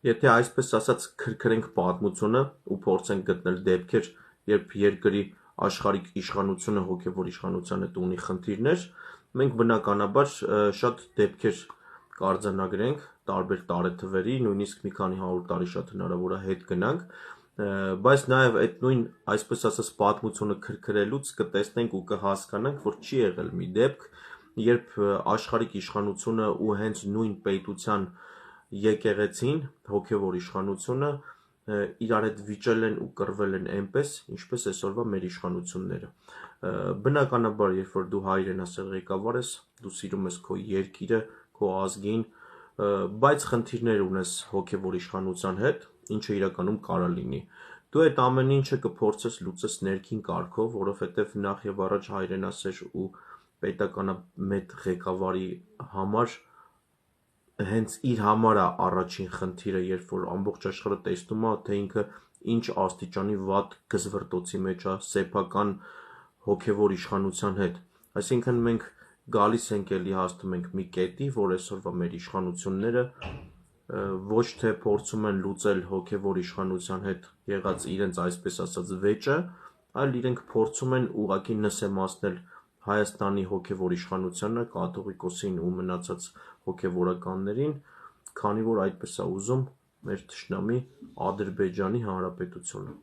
Եթե այսպես ասած քրքրենք պատմությունը ու փորձենք գտնել դեպքեր, երբ երկրի աշխարհիկ իշխանությունը հոգևոր իշխանության հետ ունի խնդիրներ, մենք բնականաբար շատ դեպքեր կարձանագրենք տարբեր տարեթվերի, նույնիսկ մի քանի 100 տարի շատ հնարավոր է հետ գնանք, բայց նաև այդ նույն այսպես ասած պատմությունը քրքրելուց կտեսնենք ու կհասկանանք, որ չի եղել մի դեպք, երբ աշխարհիկ իշխանությունը ու հենց նույն պետության եկեղեցին, հոգևոր իշխանությունը իրար հետ վիճել են ու կռվել են այնպես, ինչպես այսօրվա մեր իշխանությունները։ Բնականաբար, երբ որ դու հայրենասեր ղեկավար ես, դու սիրում ես քո երկիրը, քո ազգին, բայց խնդիրներ ունես հոգևոր իշխանության հետ, ինչը իրականում կարա լինի։ Դու այդ ամեն ինչը կփորձես լուծես ներքին կարգով, որովհետև նախ եւ առաջ հայրենասեր ու պետականամետ ղեկավարի համար հենց իր համար է առաջին խնդիրը, երբ որ ամբողջ աշխարհը տեսնում է, թե ինքը ինչ աստիճանի վատ գզվռտոցի մեջ է սեփական հոգևոր իշխանության հետ։ Այսինքն մենք գալիս ենք էլի հասնում ենք մի կետի, որ այսօրվա մեր իշխանությունները ոչ թե փորձում են լուծել հոգևոր իշխանության հետ եղած իրենց այսպես ասած վեճը, այլ իրենք փորձում են ուղղակի նսեմացնել Հայաստանի հոգևոր իշխանությանը, կաթողիկոսին ու մնացած հոգևորականներին, քանի որ այդպես է ուզում մեր թշնամի Ադրբեջանի Հանրապետությունը։